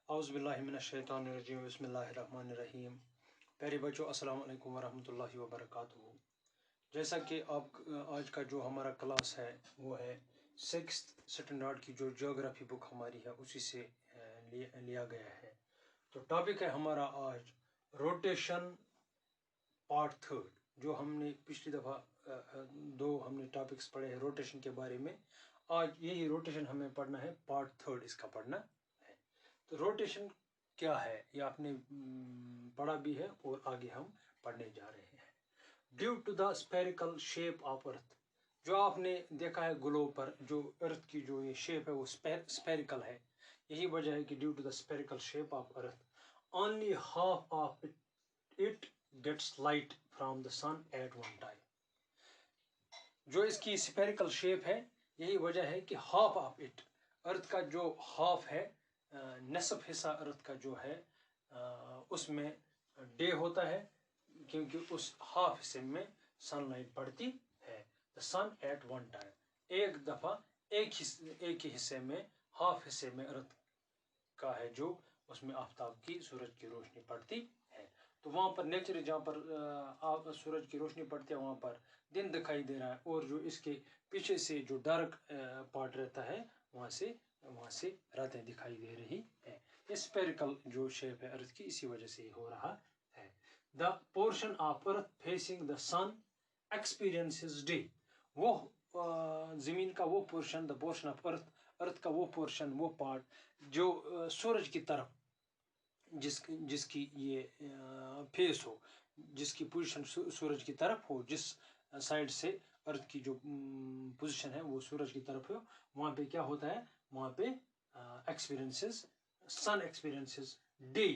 औज़ुबिल्लाहिमिनश्शैतानिर्रजीम बिस्मिल्लाहिर्रहमानिर्रहीम। प्यारे बच्चों, अस्सलाम वालेकुम वरहमतुल्लाहि वबरकातुहू। जैसा कि आप आज का जो हमारा क्लास है वो है 6th स्टैंडर्ड की जो ज्योग्राफी बुक हमारी है उसी से लिया गया है। तो टॉपिक है हमारा आज रोटेशन पार्ट 3। जो हमने पिछली दफ़ा दो हमने टॉपिक्स पढ़े हैं रोटेशन के बारे में, आज यही रोटेशन हमें पढ़ना है, पार्ट 3 इसका पढ़ना है। तो रोटेशन क्या है ये आपने पढ़ा भी है और आगे हम पढ़ने जा रहे हैं। Due to the spherical shape of earth, जो आपने देखा है ग्लोब पर जो अर्थ की जो ये शेप है वो स्फेरिकल है। यही वजह है कि due to the spherical shape of earth only half of it gets light from the sun at one time. जो इसकी स्फेरिकल शेप है यही वजह है कि हाफ ऑफ इट, अर्थ का जो हाफ है, नसफ हिस्सा अर्थ का जो है उसमें डे होता है, क्योंकि उस हाफ हिस्से में सनलाइट पड़ती है। The sun at one time, एक दफ़ा एक ही हिस्से में, हाफ हिस्से में अर्थ का है जो उसमें आफ्ताब की सूरज की रोशनी पड़ती है। तो वहाँ पर नेचर जहाँ पर सूरज की रोशनी पड़ती है वहाँ पर दिन दिखाई दे रहा है, और जो इसके पीछे से जो डार्क पार्ट रहता है वहाँ से रातें दिखाई दे रही है। ये स्फेरिकल जो शेप है अर्थ की इसी वजह से हो रहा है। The portion of earth facing the sun experiences day, वो जमीन का वो portion, the portion of earth का वो पोर्शन, वो पार्ट जो सूरज की तरफ जिसकी ये फेस हो, जिसकी पोजीशन सूरज की तरफ हो, जिस साइड से अर्थ की जो पोजीशन है वो सूरज की तरफ हो, वहाँ पे क्या होता है, वहाँ पे एक्सपीरियंसेस, सन एक्सपीरियंसेस डे,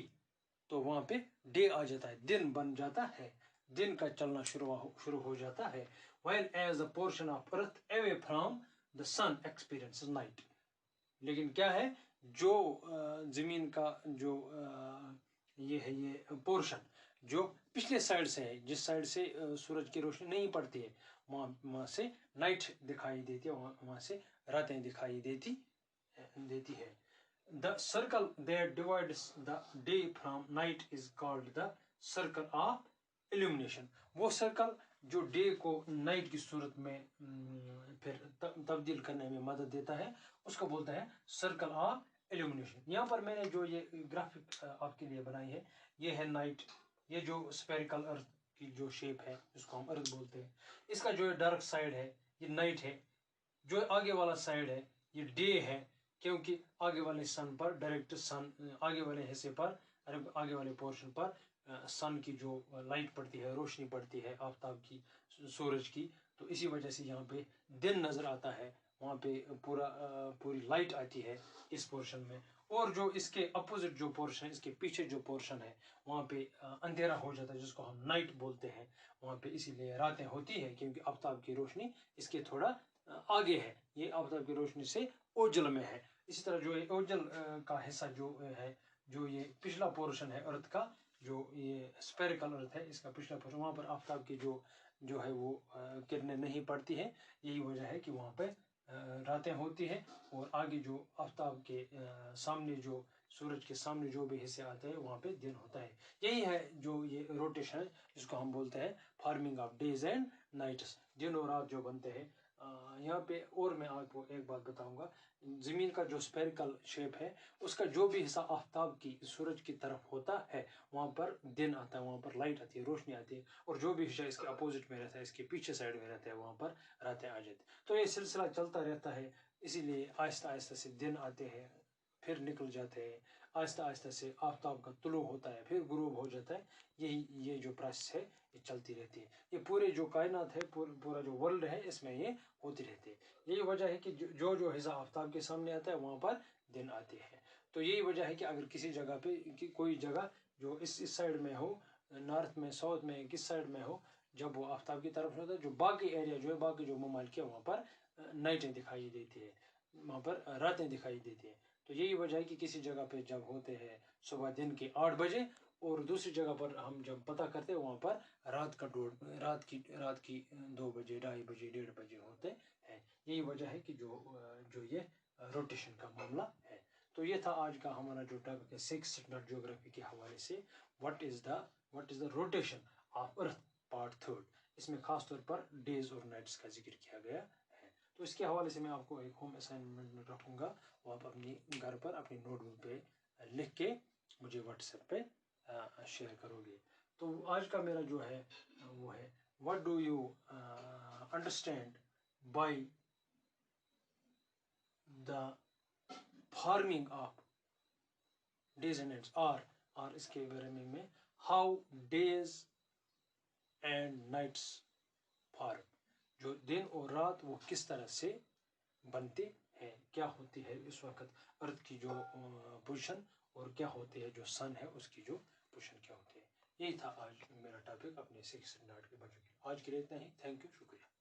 तो वहाँ पे डे आ जाता है, दिन बन जाता है, दिन का चलना शुरू हो जाता है। When as the portion of earth away from the sun experiences night. लेकिन क्या है, जो जमीन का जो ये है, ये पोर्शन जो पिछले साइड से है, जिस साइड से सूरज की रोशनी नहीं पड़ती है, वहाँ से नाइट दिखाई देती है, वहाँ से रातें दिखाई देती है। The circle that divides the day from night is called the circle of illumination. वो सर्कल जो डे को नाइट की सूरत में फिर तब्दील करने में मदद देता है उसको बोलता है सर्कल ऑफ इल्यूमिनेशन। यहाँ पर मैंने जो ये ग्राफिक आपके लिए बनाई है, ये है नाइट, ये जो स्फेरिकल अर्थ की जो शेप है जिसको हम अर्थ बोलते हैं, इसका जो डार्क साइड है ये नाइट है, जो आगे वाला साइड है ये डे है, क्योंकि आगे वाले सन पर डायरेक्ट सन, आगे वाले हिस्से पर, आगे वाले पोर्शन पर सन की जो लाइट पड़ती है, रोशनी पड़ती है आफ्ताब की, सूरज की, तो इसी वजह से यहाँ पे दिन नज़र आता है, वहाँ पे पूरी लाइट आती है इस पोर्शन में। और जो इसके अपोजिट जो पोर्शन है, इसके पीछे जो पोर्शन है वहाँ पे अंधेरा हो जाता है, जिसको हम नाइट बोलते हैं। वहाँ पे इसीलिए रातें होती है, क्योंकि आफ्ताब की रोशनी इसके थोड़ा आगे है, ये आफ्ताब की रोशनी से ओझल में है। इसी तरह जो ये ओझल का हिस्सा जो है, जो ये पिछला पोर्शन है अर्थ का, जो ये स्फेरिकल अर्थ है, इसका पिछला पोर्शन, वहाँ पर आफ्ताब की जो है वो किरणें नहीं पड़ती है। यही वजह है कि वहाँ पे रातें होती है, और आगे जो आफ्ताब के सामने, जो सूरज के सामने जो भी हिस्से आते हैं वहाँ पे दिन होता है। यही है जो ये रोटेशन है, जिसको हम बोलते हैं forming of days and nights, दिन और रात जो बनते हैं। यहाँ पे और मैं आपको एक बात बताऊंगा, ज़मीन का जो स्फेरिकल शेप है उसका जो भी हिस्सा आफ्ताब की, सूरज की तरफ होता है, वहाँ पर दिन आता है, वहाँ पर लाइट आती है, रोशनी आती है, और जो भी हिस्सा इसके अपोजिट में रहता है, इसके पीछे साइड में रहता है, वहाँ पर रातें आ जाती है। तो ये सिलसिला चलता रहता है, इसीलिए आहिस्ता आहिस्ता से दिन आते हैं, फिर निकल जाते हैं, आहिस्ता आहिस्ता से आफ्ताब का तुलू होता है, फिर गुरूब हो जाता है। ये जो प्रोसेस है ये चलती रहती है। ये पूरे जो कायनात है, पूरा जो वर्ल्ड है, इसमें ये होती रहती है। यही वजह है कि जो हिस्सा आफ्ताब के सामने आता है वहाँ पर दिन आते हैं। तो यही वजह है कि अगर किसी जगह पे कोई जगह जो इस साइड में हो, नॉर्थ में, साउथ में, किस साइड में हो, जब वो आफ्ताब की तरफ होता है, जो बाकी एरिया जो है, बाकी जो ममालिक है, वहाँ पर नाइटें दिखाई देती है, वहाँ पर रातें दिखाई देती है। तो यही वजह है कि किसी जगह पे जब होते हैं सुबह दिन के 8 बजे, और दूसरी जगह पर हम जब पता करते हैं वहाँ पर रात की 2 बजे, 2:30 बजे, 1:30 बजे होते हैं। यही वजह है कि जो ये रोटेशन का मामला है। तो تو یہ تھا آج کا ہمارا جو ٹاپک ہے 6 اسٹینڈرڈ جیوگرافی کے حوالے سے what is the rotation of earth part 3. اس میں خاص طور پر ڈیز اور نائٹس کا ذکر کیا گیا ہے. تو اس کے حوالے سے میں آپ کو ایک ہوم اسائنمنٹ رکھوں گا، وہ آپ اپنی گھر پر اپنی نوٹ بک پہ لکھ کے مجھے واٹس ایپ پہ شیئر کرو گے. تو آج کا میرا جو ہے وہ ہے what do you understand by the forming of days and nights, اور اس کے بارے میں how days and nights form, جو دن اور رات وہ کس طرح سے بنتے ہیں، کیا ہوتی ہے اس وقت ارتھ کی جو پوزیشن اور کیا ہوتی ہے جو سن ہے اس کی جو پوزیشن کیا ہوتی ہے. یہی تھا آج میرا ٹاپک اپنے 6 اسٹینڈرڈ کے بچوں کے. آج کے لیے اتنا ہی. تھینک یو، شکریہ.